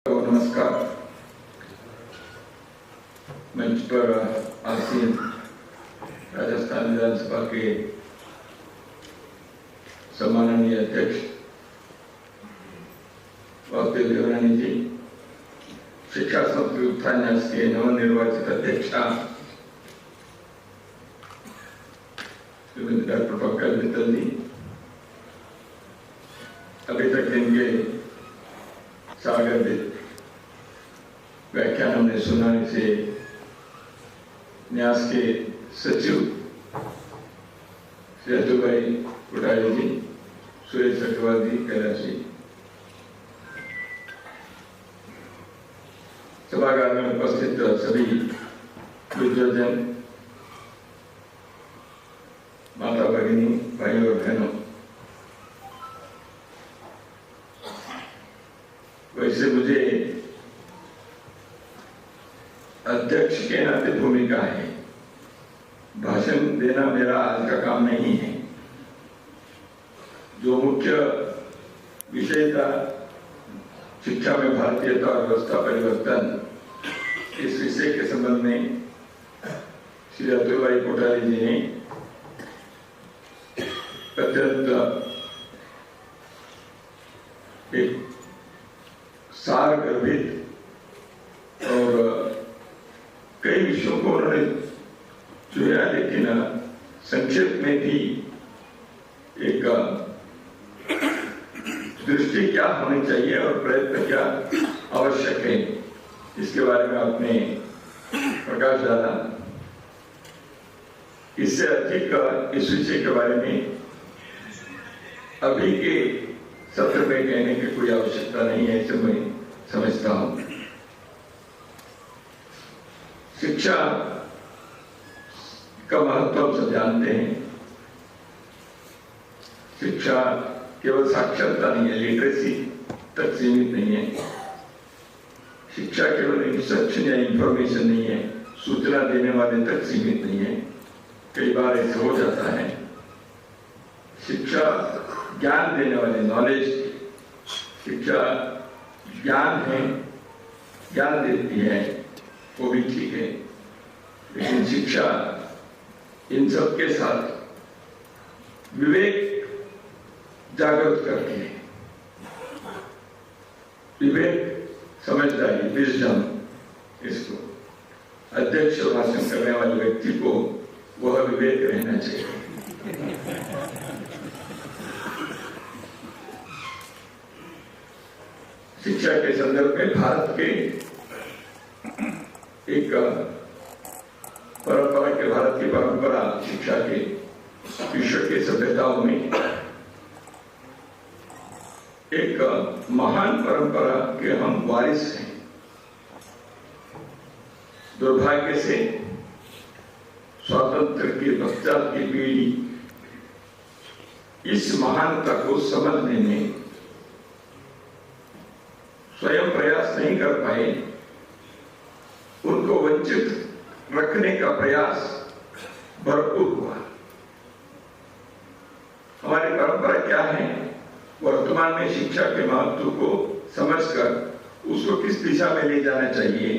नमस्कार। मंच पर आसीन राजस्थान विधानसभा के सम्माननीय अध्यक्ष वासुदेव देवनानी जी, शिक्षा संस्कृति उत्थान न्यास के नवनिर्वाचित अध्यक्षा डॉक्टर पंकज मित्तल जी, अभी तक इनके सागर व्याख्यान हमने सुनाने से न्यास के सचिव श्री अतुल भाई कोठारी जी, सुरेश अग्रवाल जी, कैलाश जी, सभागार में उपस्थित सभी विद्वजन, माता भगिनी, भाइयों और बहनों, वैसे मुझे अध्यक्ष के नाते भूमिका है, भाषण देना मेरा आज का काम नहीं है। जो मुख्य विषय था शिक्षा में भारतीयता और व्यवस्था परिवर्तन, इस विषय के संबंध में श्री अतुल भाई कोठारी जी ने अत्यंत एक सार गर्भित और कई विषयों को उन्होंने छुआ, लेकिन संक्षेप में भी एक दृष्टि क्या होनी चाहिए और प्रयत्न क्या आवश्यक है, इसके बारे में आपने प्रकाश डाला। इससे अधिक इस विषय के बारे में अभी के सत्र में कहने की कोई आवश्यकता नहीं है, ऐसे मैं समझता हूं। शिक्षा का महत्व हम सब जानते हैं। शिक्षा केवल साक्षरता नहीं है, लिटरेसी तक सीमित नहीं है। शिक्षा केवल इंस्ट्रक्शन या इंफॉर्मेशन नहीं है, सूचना देने वाले तक सीमित नहीं है। कई बार ऐसा हो जाता है। शिक्षा ज्ञान देने वाले, नॉलेज, शिक्षा ज्ञान है, ज्ञान देती है, वो भी ठीक है, लेकिन शिक्षा इन सब के साथ विवेक जागृत करती है। विवेक, समझदारी, विजडम, इसको अध्यक्ष भाषण करने वाले व्यक्ति को वह विवेक रहना चाहिए। शिक्षा के संदर्भ में भारत के एक परंपरा के, भारत की परंपरा शिक्षा के विश्व के सभ्यताओं में एक महान परंपरा के हम वारिस हैं। दुर्भाग्य से स्वातंत्र के पश्चात की पीढ़ी इस महानता को समझने में स्वयं प्रयास नहीं कर पाए। उनको वंचित रखने का प्रयास भरपूर हुआ। हमारी परंपरा क्या है? वर्तमान में शिक्षा के महत्व को समझकर उसको किस दिशा में ले जाना चाहिए।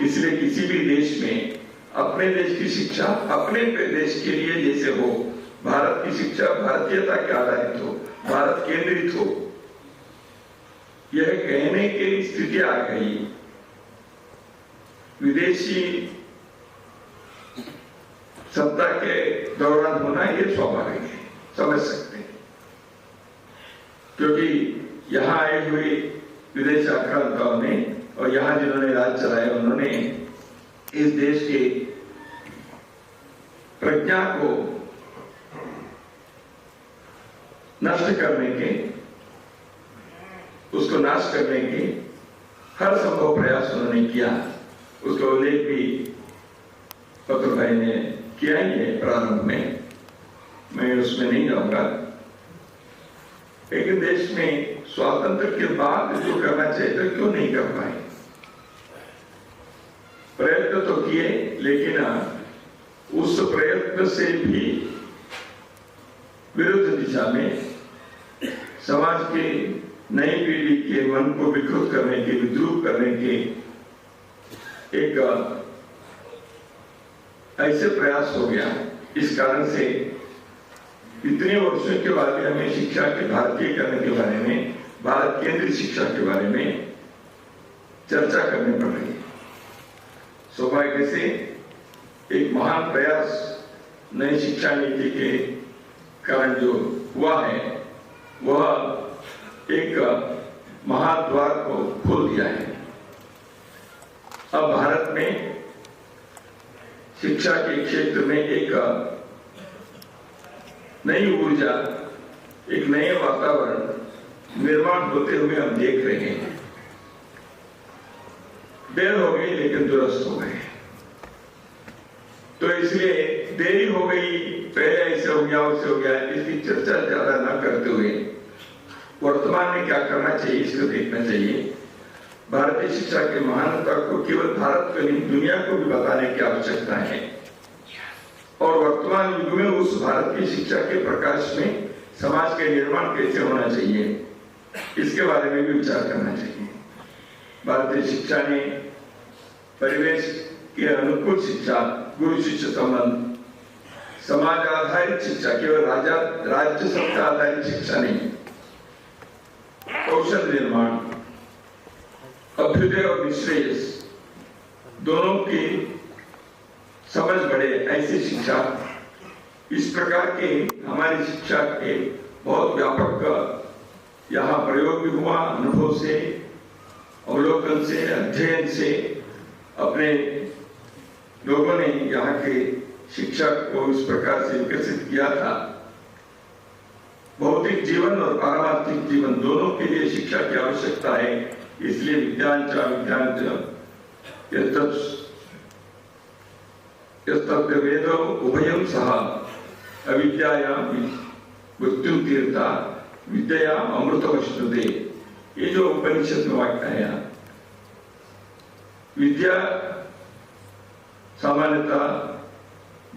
इसलिए किसी भी देश में अपने देश की शिक्षा अपने देश के लिए जैसे हो, भारत की शिक्षा भारतीयता के आधारित हो, भारत केंद्रित हो, यह कहने की स्थिति आ गई। विदेशी सत्ता के दौरान होना यह स्वाभाविक है, समझ सकते हैं, क्योंकि यहां आए हुए विदेश आक्रांताओं ने और यहां जिन्होंने राज चलाया, उन्होंने इस देश के प्रज्ञा को नष्ट करने के, उसको नाश करने के हर संभव प्रयास उन्होंने किया। उसका उल्लेख भी अतुल भाई ने किया ही है प्रारंभ में, मैं उसमें नहीं जाऊंगा। लेकिन देश में स्वातंत्र के बाद जो करना चाहिए था, क्यों नहीं कर पाए? प्रयत्न तो किए, लेकिन उस प्रयत्न से भी विरुद्ध दिशा में समाज के नई पीढ़ी के मन को विकृत करने के, विद्रूप करने के एक ऐसे प्रयास हो गया। इस कारण से इतने वर्षों के बाद भी हमें शिक्षा के भारतीयकरण के बारे में, भारत केंद्रित शिक्षा के बारे में चर्चा करनी पड़ रही है। सौभाग्य से एक महान प्रयास नई शिक्षा नीति के कारण जो हुआ है वह एक महाद्वार को खोल दिया है। अब भारत में शिक्षा के क्षेत्र में एक नई ऊर्जा, एक नए वातावरण निर्माण होते हुए हम देख रहे हैं। देर हो गई लेकिन दुरुस्त हो गए। तो इसलिए देरी हो गई, पहले ऐसे हो गया वैसे हो गया, इसकी चर्चा ज्यादा न करते हुए वर्तमान में क्या करना चाहिए इसको देखना चाहिए। भारतीय शिक्षा की महानता को केवल भारत को नहीं दुनिया को भी बताने की आवश्यकता है और वर्तमान युग में उस भारतीय शिक्षा के प्रकाश में समाज के निर्माण कैसे होना चाहिए इसके बारे में भी विचार करना चाहिए। भारतीय शिक्षा ने परिवेश के अनुकूल शिक्षा, गुरु शिष्य संबंध, समाज आधारित शिक्षा, केवल राज्य सत्ता आधारित शिक्षा नहीं, कौशल निर्माण, अभ्युदय और निश्रेयस दोनों की समझ बढ़े ऐसी शिक्षा, इस प्रकार के हमारी शिक्षा के बहुत व्यापक यहाँ प्रयोग भी हुआ। अनुभव से, अवलोकन से, अध्ययन से अपने लोगों ने यहाँ के शिक्षा को इस प्रकार से विकसित किया था। भौतिक जीवन और पारमार्थिक जीवन दोनों के लिए शिक्षा की आवश्यकता है। इसलिए विज्ञान वेदो उभयम सह अविद्यायां मृत्युं तीर्था विद्या अमृतमश्नुते, ये जो उपनिषद में वाक्य है, विद्या सामान्यतः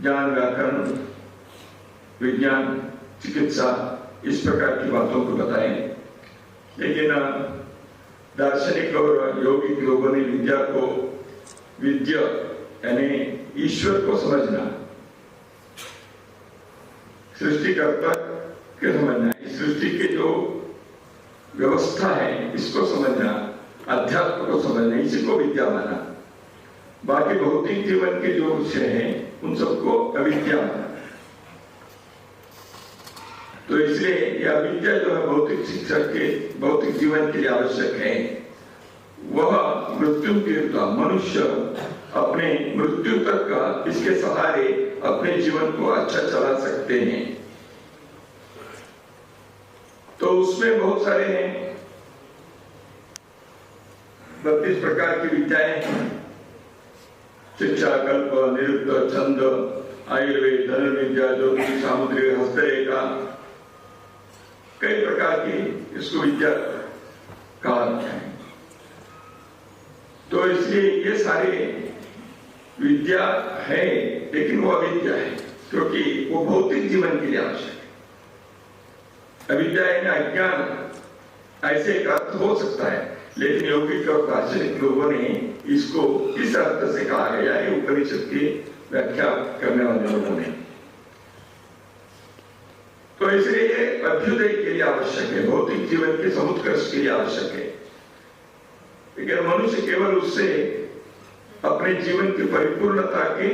ज्ञान, व्याकरण, विज्ञान, चिकित्सा इस प्रकार की बातों को बताएं, लेकिन दार्शनिक और यौगिक लोगों ने विद्या को विद्या यानी ईश्वर को समझना, सृष्टिकर्ता के समझना, इस सृष्टि के जो व्यवस्था है इसको समझना, अध्यात्म को समझना, इसी को विद्या माना। बाकी भौतिक जीवन के जो विषय हैं उन सबको अविद्या माना। तो इसलिए यह विद्या जो है भौतिक शिक्षा के, भौतिक जीवन के लिए आवश्यक है। वह मृत्यु तीर्था, मनुष्य अपने मृत्यु तक का इसके सहारे अपने जीवन को अच्छा चला सकते हैं। तो उसमें बहुत सारे हैं, 32 प्रकार की विद्याएं हैं। शिक्षा, कल्प, निरुक्त, छंद, आयुर्वेद, धनुर्विद्या, ज्योतिष, सामुद्रिक, हस्तरेखा, कई प्रकार की इसको विद्या कहा है। तो इसलिए ये सारे विद्या है, लेकिन वो अविद्या है क्योंकि वो भौतिक जीवन के लिए आवश्यक है। अविद्या यानी अज्ञान, ऐसे एक अर्थ हो सकता है, लेकिन यौगिक और दार्शनिक लोगों ने इसको इस अर्थ से कहा गया है उपनिषद की व्याख्या करने वाले लोगों ने। तो इसलिए ये अभ्युदय के लिए आवश्यक है, भौतिक जीवन के समुत्कर्ष के लिए आवश्यक है। लेकिन मनुष्य केवल उससे अपने जीवन की परिपूर्णता की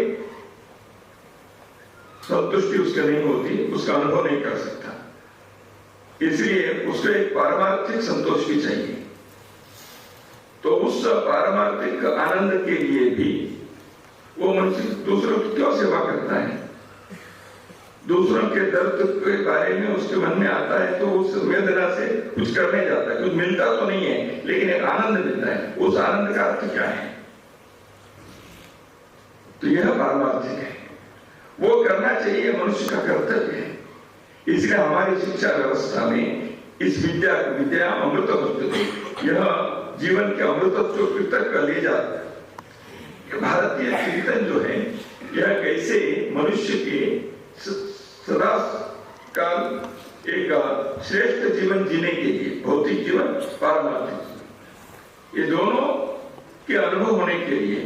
संतुष्टि उसके नहीं होती, उसका अनुभव नहीं कर सकता। इसलिए उसको एक पारमार्थिक संतोष भी चाहिए। तो उस पारमार्थिक आनंद के लिए भी वो मनुष्य दूसरों की क्यों सेवा करता है, दूसरों के दर्द के बारे में उसके मन में आता है तो उस वेदना से कुछ करने जाता है। कुछ मिलता तो नहीं है लेकिन एक आनंद मिलता है। उस आनंद का अर्थ क्या है? तो यह पारमार्थिक है, वो करना चाहिए, मनुष्य का कर्तव्य है। इसलिए हमारी शिक्षा व्यवस्था में इस विद्या अमृत वस्तु, यह जीवन के अमृतत्व की तक ले जाता है। भारतीय चिंतन जो है यह कैसे मनुष्य के सदा काल एक श्रेष्ठ जीवन जीने के लिए, भौतिक जीवन, पारमार्थिक जीवन, ये दोनों के अनुभव होने के लिए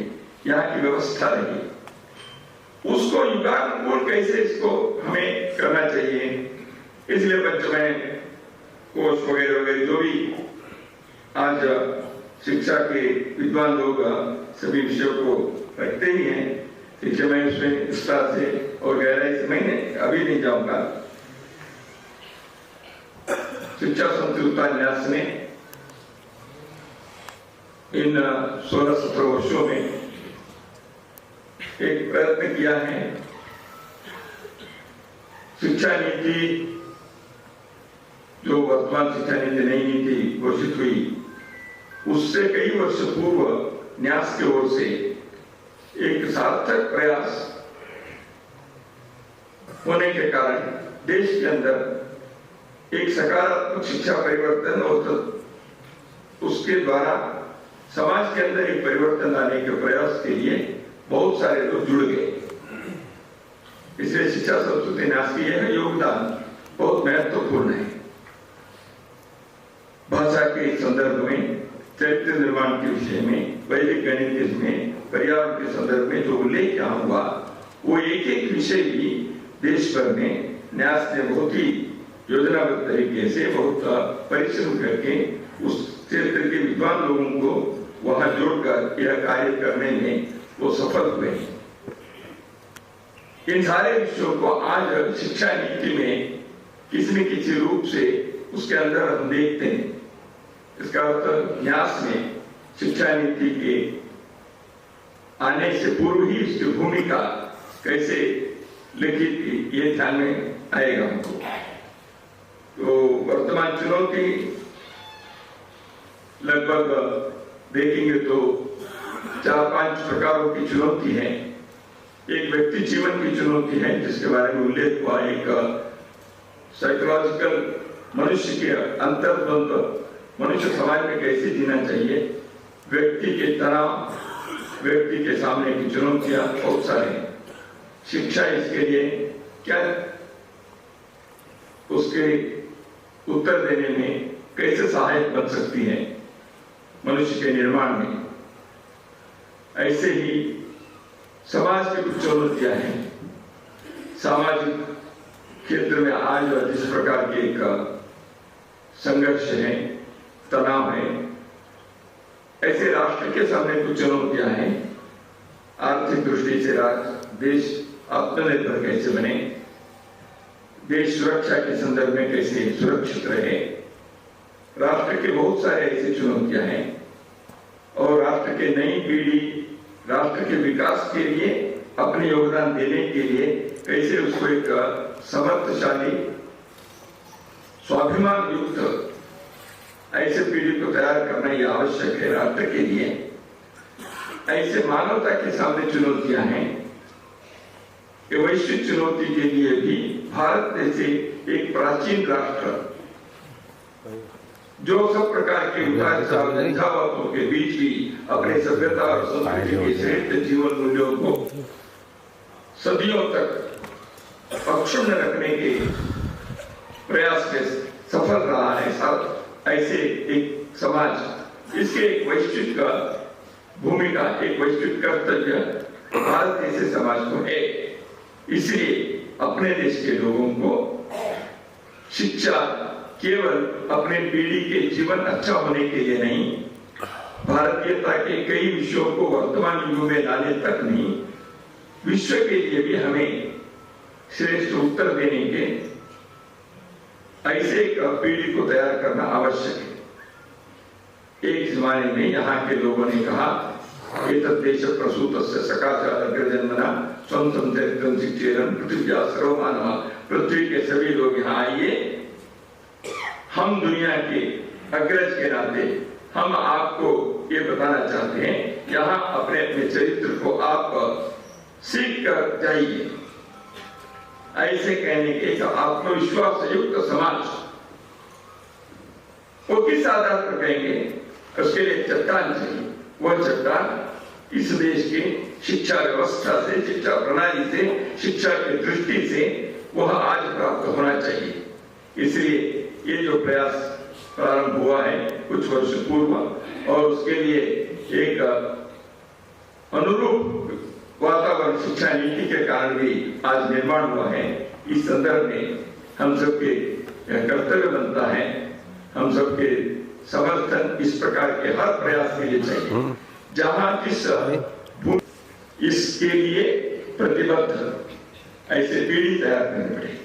यहाँ की व्यवस्था रही। उसको युगानुकूल कैसे इसको हमें करना चाहिए, इसलिए पंचमय कोर्स वगैरह वगैरह जो भी आज शिक्षा के विद्वान लोग सभी विषयों को रखते ही हैं, इसलिए मैं उसमें विस्तार से और गहराई से मैं अभी नहीं जाऊंगा। शिक्षा संस्कृता न्यास ने इन 16-17 वर्षों में एक प्रयत्न किया है। शिक्षा नीति जो वर्तमान शिक्षा नीति नई नीति घोषित हुई, उससे कई वर्ष पूर्व न्यास की ओर से एक सार्थक प्रयास होने के कारण देश के अंदर एक सकारात्मक शिक्षा परिवर्तन और उसके द्वारा समाज के अंदर एक परिवर्तन लाने के प्रयास के लिए बहुत सारे लोग जुड़ गए। इसलिए शिक्षा संस्कृति न्यास की यह योगदान बहुत महत्वपूर्ण है। भाषा के संदर्भ में, चरित्र निर्माण के विषय में, वैदिक गणित में, पर्यावरण के संदर्भ में जो उल्लेख यहाँ हुआ, वो एक एक विषय भी देश भर में न्यास ने बहुत ही योजनाबद्ध तरीके से, बहुत परिश्रम करके उस क्षेत्र के विद्वान लोगों को वहां जोड़कर यह कार्य करने में वो सफल हुए। इन सारे विषयों को आज शिक्षा नीति में किसी न किसी रूप से उसके अंदर हम देखते हैं। इसका अर्थ न्यास में शिक्षा नीति के आने से पूर्व ही इसकी भूमिका कैसे लिखित थी, ये ध्यान में आएगा हमको। तो वर्तमान चुनौती लगभग देखेंगे तो 4-5 प्रकारों की चुनौती है। एक व्यक्ति जीवन की चुनौती है जिसके बारे में उल्लेख हुआ, एक साइकोलॉजिकल मनुष्य के अंतर्द्वंद, मनुष्य समाज में कैसे जीना चाहिए, व्यक्ति के तनाव, व्यक्ति के सामने की चुनौतियां बहुत सारी हैं। शिक्षा इसके लिए क्या उसके उत्तर देने में कैसे सहायक बन सकती है मनुष्य के निर्माण में। ऐसे ही समाज की कुछ चुनौतियां हैं। सामाजिक क्षेत्र में आज जिस प्रकार के एक संघर्ष है, तनाव है, ऐसे राष्ट्र के सामने कुछ चुनौतियां हैं। आर्थिक दृष्टि से देश आत्मनिर्भर कैसे बने, देश सुरक्षा के संदर्भ में कैसे सुरक्षित रहे, राष्ट्र के बहुत सारे ऐसी चुनौतियां हैं। और राष्ट्र के नई पीढ़ी राष्ट्र के विकास के लिए अपने योगदान देने के लिए कैसे उसको एक समर्थशाली, स्वाभिमान युक्त ऐसे पीढ़ी को तैयार करना ही आवश्यक है राष्ट्र के लिए। ऐसे मानवता के सामने चुनौतियां हैं। वैश्विक चुनौती के लिए भी भारत जैसे एक प्राचीन राष्ट्र जो सब प्रकार के उतार-चढ़ावों के बीच भी अपने सभ्यता और संस्कृति के श्रेष्ठ जीवन मूल्यों को सदियों तक अक्षुण्ण रखने के प्रयास में सफल रहा है। ऐसे एक समाज, इसके एक वैश्विक भूमिका, एक वैश्विक कर्तव्य भारत जैसे समाज को है। इसलिए अपने देश के लोगों को शिक्षा केवल अपने पीढ़ी के जीवन अच्छा होने के लिए नहीं, भारतीयता के कई विषयों को वर्तमान युग में लाने तक नहीं, विश्व के लिए भी हमें श्रेष्ठ उत्तर देने के ऐसे एक पीढ़ी को तैयार करना आवश्यक है। एक जमाने में यहाँ के लोगों ने कहा, एतद्देश प्रसूतस्य सकाशात् अग्रजन्मना स्वं चरित्रं शिक्षेरन् पृथिव्या सर्वमानव। पृथ्वी के सभी लोग यहाँ आइए, हम दुनिया के अग्रज के नाते हम आपको ये बताना चाहते हैं, यहाँ अपने अपने चरित्र को आप सीख कर जाइए। ऐसे कहने के एक आत्मविश्वास युक्त समाज वो किस आधार पर कहेंगे? उसके लिए चट्टान चाहिए। वह चट्टान इस देश की शिक्षा व्यवस्था से, शिक्षा प्रणाली से, शिक्षा की दृष्टि से वह आज प्राप्त होना चाहिए। इसलिए ये जो प्रयास प्रारंभ हुआ है कुछ वर्ष पूर्व, और उसके लिए एक अनुरूप वातावरण शिक्षा नीति के कारण भी आज निर्माण हुआ है। इस संदर्भ में हम सबके कर्तव्य बनता है, हम सबके समर्थन इस प्रकार के हर प्रयास के लिए चाहिए जहां किस इसके लिए प्रतिबद्ध ऐसे पीढ़ी तैयार करनी पड़ेगी।